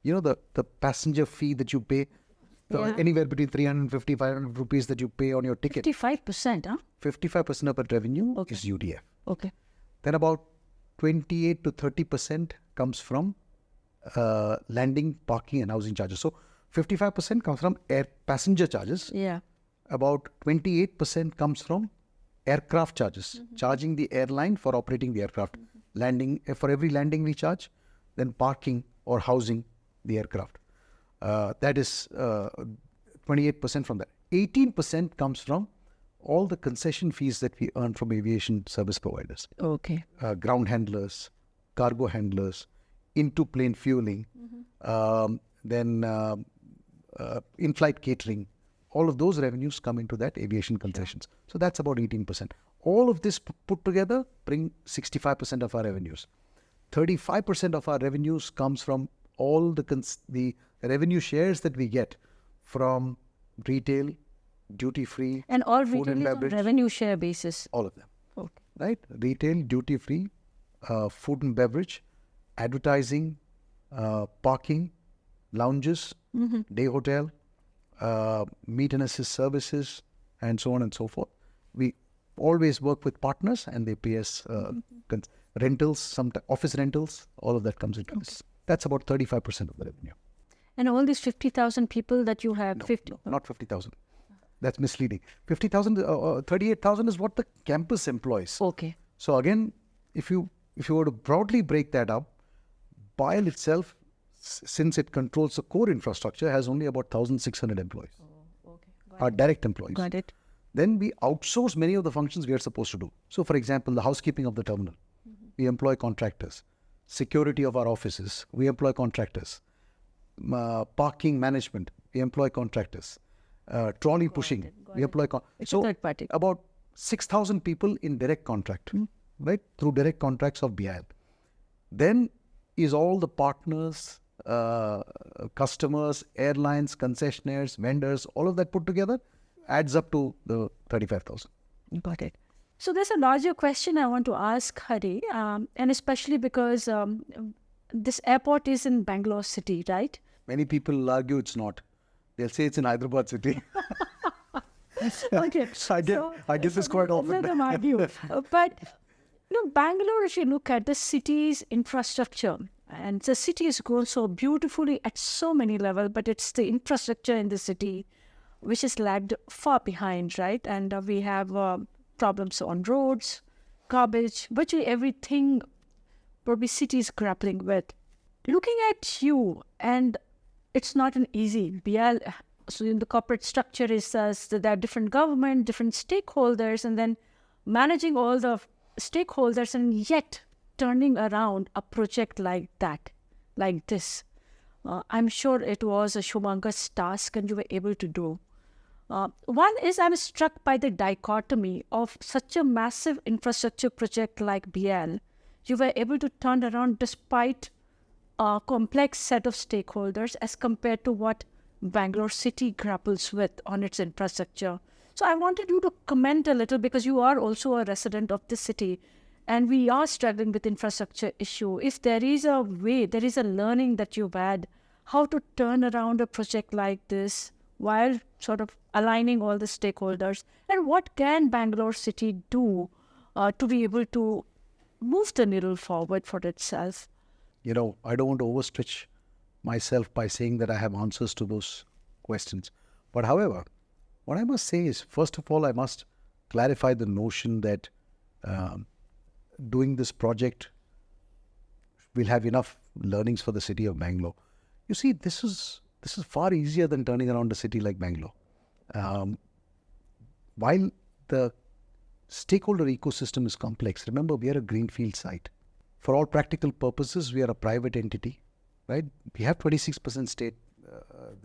You know, the passenger fee that you pay, anywhere between 350, 500 rupees that you pay on your ticket. 55%, huh? 55% of that revenue is UDF. Okay. Then about 28 to 30% comes from landing, parking and housing charges. So 55% comes from air passenger charges. Yeah. About 28% comes from aircraft charges, charging the airline for operating the aircraft. Landing, for every landing we charge, then parking or housing the aircraft. That is 28% from that. 18% comes from all the concession fees that we earn from aviation service providers. Okay. Ground handlers, cargo handlers, into plane fueling, then in-flight catering. All of those revenues come into that aviation concessions. So that's about 18%. All of this put together bring 65% of our revenues. 35% of our revenues comes from all the revenue shares that we get from retail, duty-free, and all food retail and is on beverage. revenue share basis. All of them. Okay. Right? Retail, duty-free, food and beverage, advertising, parking, lounges, day hotel, meet and assist services, and so on and so forth. We always work with partners and they pay us rentals, office rentals, all of that comes into this. That's about 35% of the revenue. And all these 50,000 people that you have? No, not 50,000. That's misleading. 50,000, 38,000 is what the campus employs. Okay. So again, if you were to broadly break that up, BIAL itself, since it controls the core infrastructure, has only about 1,600 employees. Our direct employees. Got it. Then we outsource many of the functions we are supposed to do. So for example, the housekeeping of the terminal, we employ contractors. Security of our offices, we employ contractors. Parking management, we employ contractors. Trolley pushing, we employ so third party. About 6,000 people in direct contract, right? Through direct contracts of BIAL. Then is all the partners, customers, airlines, concessionaires, vendors, all of that put together adds up to the 35,000. Got it. So there's a larger question I want to ask Hari, and especially because this airport is in Bangalore city, right? Many people argue it's not. They'll say it's in Hyderabad city. Okay. I get this quite often. Let them argue. But Bangalore, if you look at the city's infrastructure, and the city has grown so beautifully at so many levels, but it's the infrastructure in the city which is lagged far behind, right? And we have problems on roads, garbage, virtually everything probably city is grappling with. Looking at you, and it's not an easy BIAL. So in the corporate structure is there are different government, different stakeholders, and then managing all the stakeholders and yet turning around a project like that, like this. I'm sure it was a humongous task and you were able to do. One is I'm struck by the dichotomy of such a massive infrastructure project like BIAL. You were able to turn around despite a complex set of stakeholders as compared to what Bangalore city grapples with on its infrastructure. So I wanted you to comment a little because you are also a resident of the city and we are struggling with infrastructure issue. If there is a way, there is a learning that you've had, how to turn around a project like this while sort of aligning all the stakeholders, and what can Bangalore city do to be able to move the needle forward for itself? I don't want to overstretch myself by saying that I have answers to those questions. But however, what I must say is, first of all, I must clarify the notion that doing this project will have enough learnings for the city of Bangalore. You see, this is far easier than turning around a city like Bangalore. While the stakeholder ecosystem is complex, remember we are a greenfield site. For all practical purposes, we are a private entity, right? We have 26% state.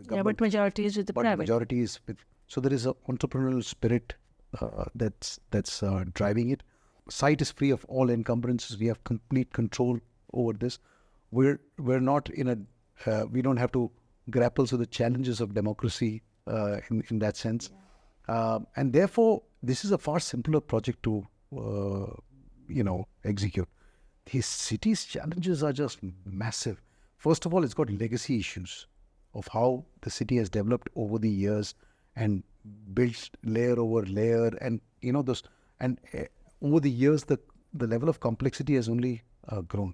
But majority is with the private. Majority is with. So there is an entrepreneurial spirit that's driving it. Site is free of all encumbrances. We have complete control over this. We're not in a. We don't have to grapple with the challenges of democracy in that sense, and therefore this is a far simpler project to execute. The city's challenges are just massive. First of all, it's got legacy issues of how the city has developed over the years and built layer over layer, and those. And over the years, the level of complexity has only grown.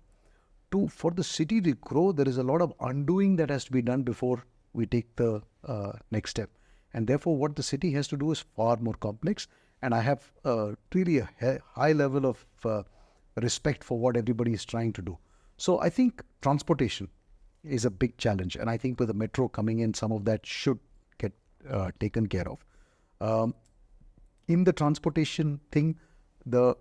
For the city to grow, there is a lot of undoing that has to be done before we take the next step. And therefore, what the city has to do is far more complex. And I have really a high level of respect for what everybody is trying to do. So I think transportation is a big challenge. And I think with the metro coming in, some of that should get taken care of. In the transportation thing, the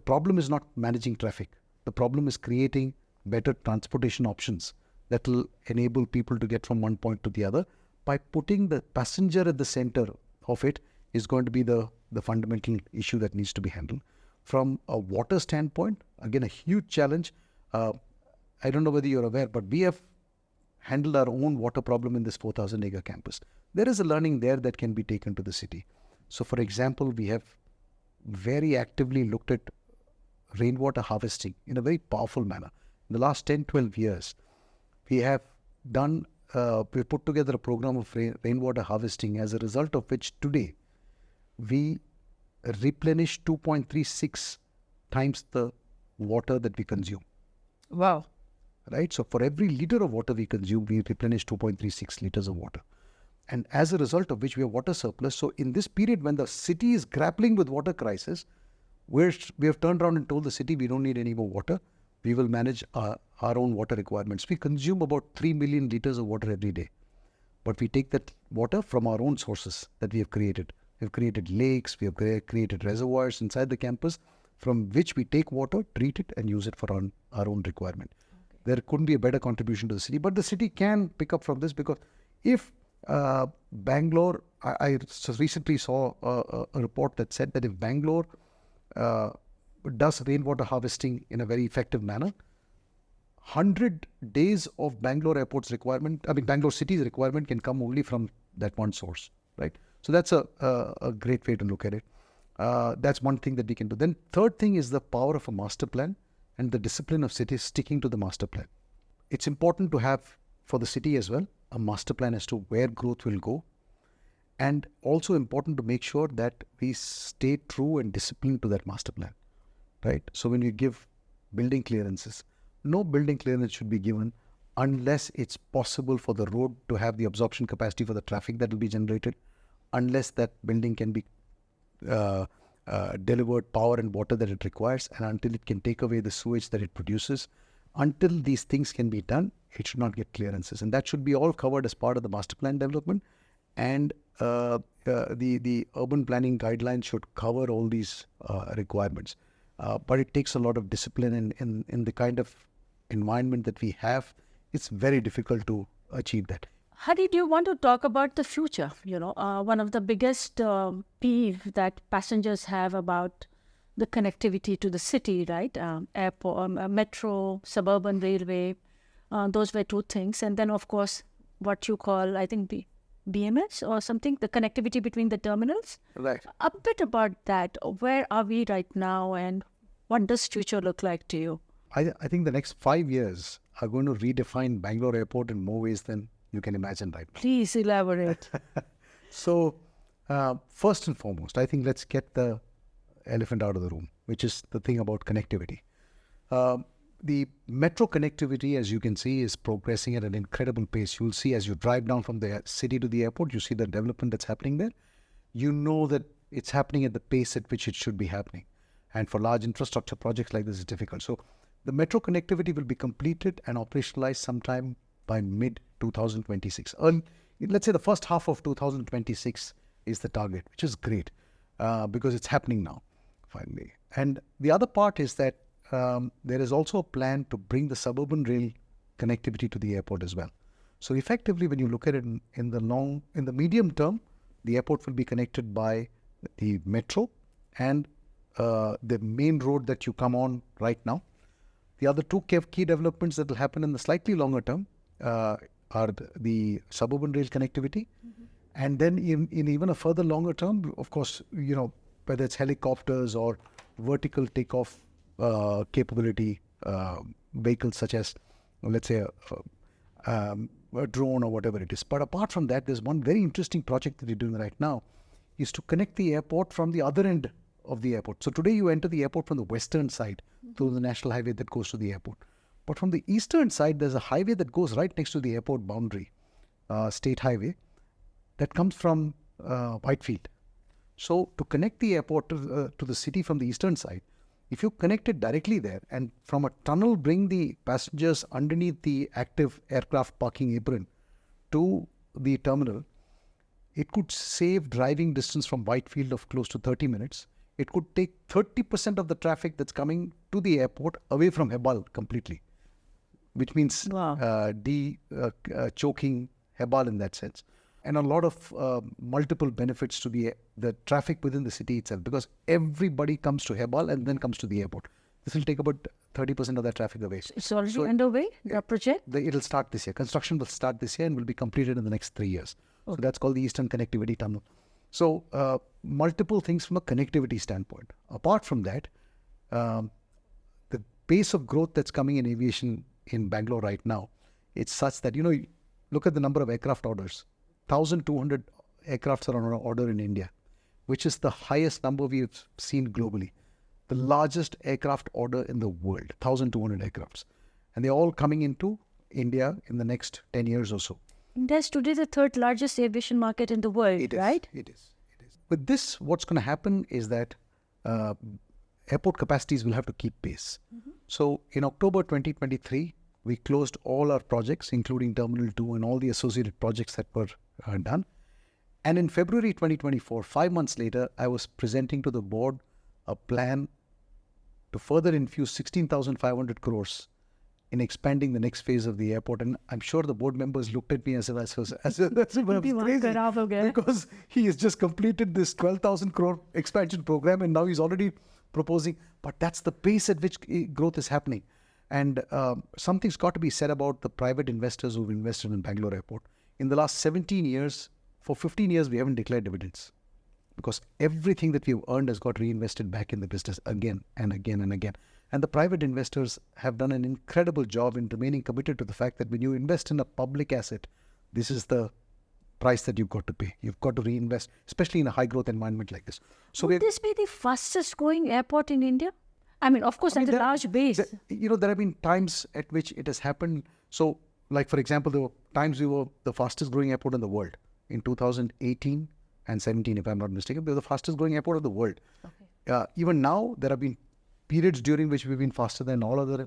problem is not managing traffic. The problem is creating better transportation options that will enable people to get from one point to the other. By putting the passenger at the center of it is going to be the fundamental issue that needs to be handled. From a water standpoint, again, a huge challenge. I don't know whether you're aware, but we have handled our own water problem in this 4,000-acre campus. There is a learning there that can be taken to the city. So, for example, we have very actively looked at rainwater harvesting in a very powerful manner. In the last 10, 12 years, we have put together a program of rainwater harvesting, as a result of which today we replenish 2.36 times the water that we consume. Wow. Right? So for every liter of water we consume, we replenish 2.36 liters of water. And as a result of which we have water surplus. So in this period when the city is grappling with water crisis, we have turned around and told the city we don't need any more water. We will manage our own water requirements. We consume about 3 million liters of water every day. But we take that water from our own sources that we have created. We have created lakes, we have created reservoirs inside the campus from which we take water, treat it and use it for our own requirement. Okay. There couldn't be a better contribution to the city. But the city can pick up from this, because if Bangalore, I recently saw a report that said that if Bangalore does rainwater harvesting in a very effective manner, 100 days of Bangalore airport's requirement, Bangalore city's requirement can come only from that one source, right? So that's a great way to look at it. That's one thing that we can do. Then third thing is the power of a master plan. and the discipline of cities sticking to the master plan. It's important to have, for the city as well, a master plan as to where growth will go, and also important to make sure that we stay true and disciplined to that master plan, right? So when you give building clearances, no building clearance should be given unless it's possible for the road to have the absorption capacity for the traffic that will be generated, unless that building can be delivered power and water that it requires, and until it can take away the sewage that it produces. Until these things can be done, it should not get clearances. And that should be all covered as part of the master plan development. And the urban planning guidelines should cover all these requirements. But it takes a lot of discipline in the kind of environment that we have. It's very difficult to achieve that. Hari, do you want to talk about the future? One of the biggest peeve that passengers have about the connectivity to the city, right? Airport, metro, suburban railway, those were two things. And then, of course, what you call, I think, BMS or something, the connectivity between the terminals. Right. A bit about that. Where are we right now, and what does future look like to you? I think the next 5 years are going to redefine Bangalore Airport in more ways than you can imagine right now. Please elaborate. So, first and foremost, I think let's get the elephant out of the room, which is the thing about connectivity. The metro connectivity, as you can see, is progressing at an incredible pace. You'll see as you drive down from the city to the airport, you see the development that's happening there. You know that it's happening at the pace at which it should be happening. And for large infrastructure projects like this, it's difficult. So the metro connectivity will be completed and operationalized sometime by mid-2026. Let's say the first half of 2026 is the target, which is great because it's happening now, finally. And the other part is that there is also a plan to bring the suburban rail connectivity to the airport as well. So effectively, when you look at it in the medium term, the airport will be connected by the metro and the main road that you come on right now. The other two key developments that will happen in the slightly longer term are the suburban rail connectivity. Mm-hmm. And then in even a further longer term, of course, whether it's helicopters or vertical takeoff capability vehicles such as, let's say, a drone or whatever it is. But apart from that, there's one very interesting project that we're doing right now, is to connect the airport from the other end of the airport. So today you enter the airport from the western side through the national highway that goes to the airport. But from the eastern side, there's a highway that goes right next to the airport boundary, state highway, that comes from Whitefield. So to connect the airport to the city from the eastern side, if you connect it directly there and from a tunnel bring the passengers underneath the active aircraft parking apron to the terminal, it could save driving distance from Whitefield of close to 30 minutes. It could take 30% of the traffic that's coming to the airport away from Hebbal completely, which means choking Hebbal in that sense. And a lot of multiple benefits to the traffic within the city itself, because everybody comes to Hebbal and then comes to the airport. This will take about 30% of that traffic away. It's already underway, the project? It'll start this year. Construction will start this year and will be completed in the next 3 years. Okay. So that's called the Eastern Connectivity Tunnel. So multiple things from a connectivity standpoint. Apart from that, the pace of growth that's coming in aviation in Bangalore right now, it's such that, look at the number of aircraft orders. 1,200 aircrafts are on order in India, which is the highest number we've seen globally. The largest aircraft order in the world, 1,200 aircrafts. And they're all coming into India in the next 10 years or so. India is today the third largest aviation market in the world, right? It is. With this, what's going to happen is that airport capacities will have to keep pace. Mm-hmm. So in October 2023, we closed all our projects, including Terminal 2 and all the associated projects that were done. And in February 2024, 5 months later, I was presenting to the board a plan to further infuse 16,500 crores in expanding the next phase of the airport. And I'm sure the board members looked at me as if I was crazy, because he has just completed this 12,000 crore expansion program and now he's already proposing. But that's the pace at which growth is happening. And something's got to be said about the private investors who've invested in Bangalore Airport. In the last 17 years, for 15 years, we haven't declared dividends, because everything that we've earned has got reinvested back in the business again and again and again. And the private investors have done an incredible job in remaining committed to the fact that when you invest in a public asset, this is the price that you've got to pay. You've got to reinvest, especially in a high growth environment like this. So would this be the fastest growing airport in India? I mean, of course, at a large base. There have been times at which it has happened. So, like for example, there were times we were the fastest growing airport in the world. In 2018 and 17, if I'm not mistaken, we were the fastest growing airport of the world. Okay. Even now, there have been periods during which we've been faster than all other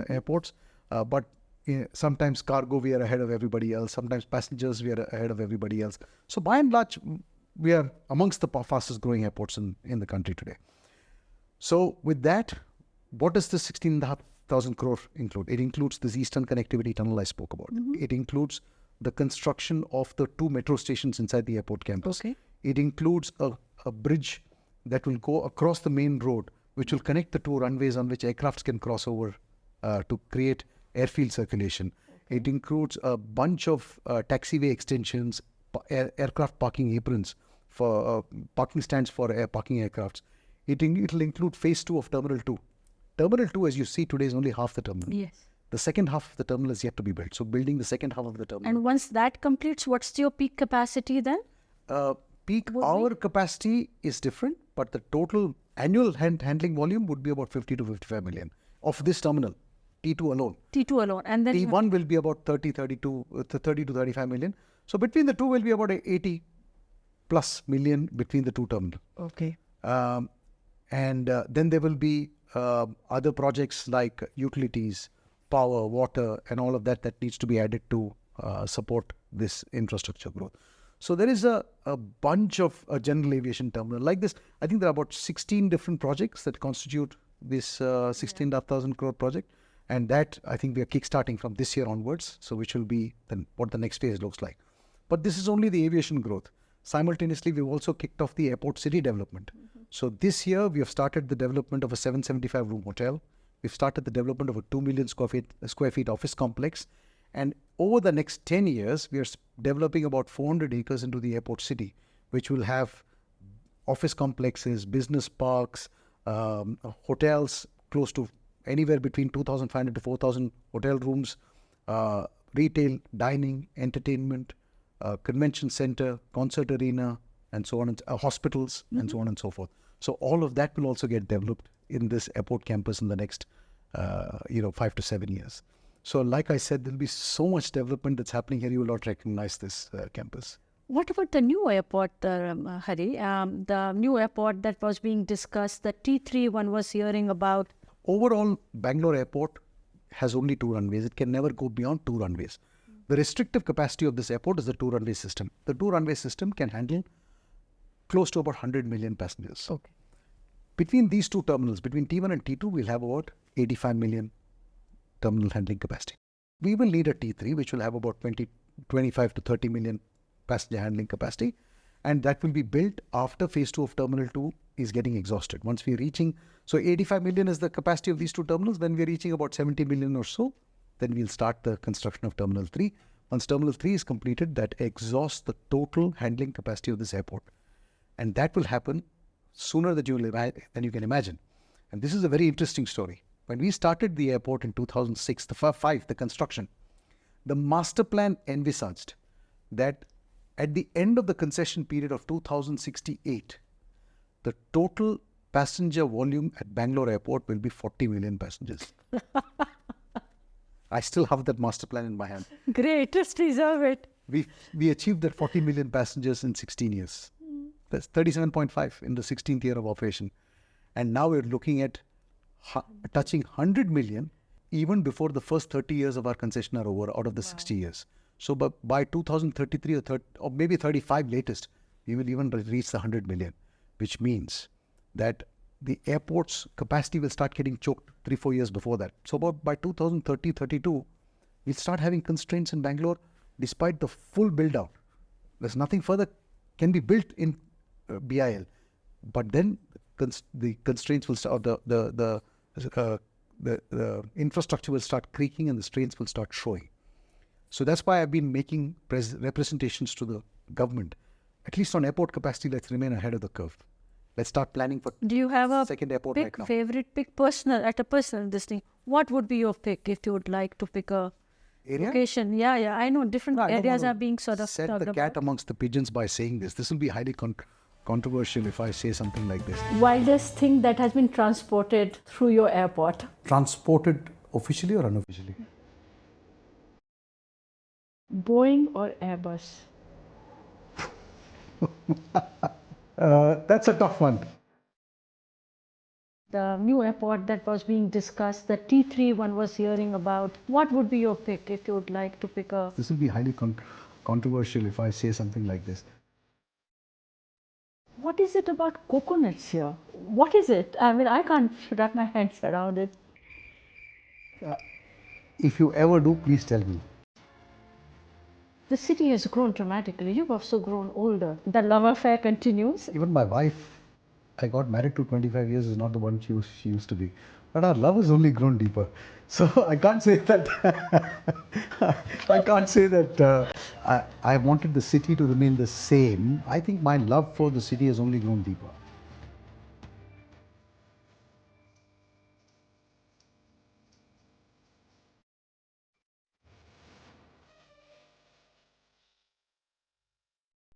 airports. But sometimes cargo, we are ahead of everybody else. Sometimes passengers, we are ahead of everybody else. So by and large, we are amongst the fastest growing airports in the country today. So with that, what does the 16,500 crore include? It includes this Eastern Connectivity Tunnel I spoke about. It includes the construction of the 2 metro stations inside the airport campus. Okay. It includes a bridge that will go across the main road, which will connect the 2 runways on which aircrafts can cross over to create airfield circulation. Okay. It includes a bunch of taxiway extensions, aircraft parking aprons, for parking stands for parking aircrafts. It'll include phase 2 of Terminal 2. Terminal 2, as you see today, is only half the terminal. Yes. The second half of the terminal is yet to be built. So building the second half of the terminal. And once that completes, what's your peak capacity then? Our capacity is different, but the total annual handling volume would be about 50 to 55 million of this terminal, T2 alone. T2 alone. And then T1 will be about 30 to 35 million. So between the two will be about 80 plus million between the 2 terminals. Okay. And then there will be other projects like utilities, power, water, and all of that needs to be added to support this infrastructure growth. So there is a bunch of a general aviation terminal like this. I think there are about 16 different projects that constitute this 16,500 crore project. And that I think we are kickstarting from this year onwards. So which will be what the next phase looks like. But this is only the aviation growth. Simultaneously, we've also kicked off the airport city development. So this year, we have started the development of a 775 room hotel. We've started the development of a 2 million square feet office complex. And over the next 10 years, we are developing about 400 acres into the airport city, which will have office complexes, business parks, hotels, close to anywhere between 2,500 to 4,000 hotel rooms, retail, dining, entertainment, convention center, concert arena, and so on, and hospitals, and so on and so forth. So all of that will also get developed in this airport campus in the next, 5 to 7 years. So like I said, there'll be so much development that's happening here, you will not recognize this campus. What about the new airport, Hari? The new airport that was being discussed, the T3 one was hearing about. Overall, Bangalore Airport has only 2 runways. It can never go beyond 2 runways. The restrictive capacity of this airport is the 2 runway system. The 2 runway system can handle close to about 100 million passengers. Okay. Between these 2 terminals, between T1 and T2, we'll have about 85 million terminal handling capacity. We will need a T3, which will have about 25 to 30 million passenger handling capacity. And that will be built after phase 2 of Terminal 2 is getting exhausted. Once we're reaching, so 85 million is the capacity of these 2 terminals. When we're reaching about 70 million or so, then we'll start the construction of Terminal 3. Once Terminal 3 is completed, that exhausts the total handling capacity of this airport. And that will happen sooner than you can imagine. And this is a very interesting story. When we started the airport in 2006, the construction, the master plan envisaged that at the end of the concession period of 2068, the total passenger volume at Bangalore Airport will be 40 million passengers. I still have that master plan in my hand. Great, just reserve it. We achieved that 40 million passengers in 16 years. That's 37.5 in the 16th year of operation. And now we're looking at touching 100 million even before the first 30 years of our concession are over out of the 60 years. So by 2033 or maybe 35 latest, we will even reach the 100 million, which means that the airport's capacity will start getting choked 3-4 years before that. So by 2030-32, we'll start having constraints in Bangalore despite the full build out. There's nothing further can be built in BIAL, but then the constraints will start, the infrastructure will start creaking and the strains will start showing. So that's why I've been making representations to the government. At least on airport capacity, let's remain ahead of the curve. Let's start planning for Do you have a second airport pick, right now. favorite pick, personal this thing? What would be your pick if you would like to pick a Area? location? Yeah. I know different No, I don't areas want are being sort of set talked the about. cat amongst the pigeons by saying this. This will be highly controversial if I say something like this. Wildest thing that has been transported through your airport? Transported officially or unofficially? Boeing or Airbus? That's a tough one. The new airport that was being discussed, the T3 one was hearing about. What would be your pick if you would like to pick a... This will be highly controversial if I say something like this. What is it about coconuts here? What is it? I mean, I can't wrap my hands around it. If you ever do, please tell me. The city has grown dramatically. You've also grown older. The love affair continues. Even my wife, I got married to 25 years, is not the one she used to be. But our love has only grown deeper. So I can't say that. I can't say that I wanted the city to remain the same. I think my love for the city has only grown deeper.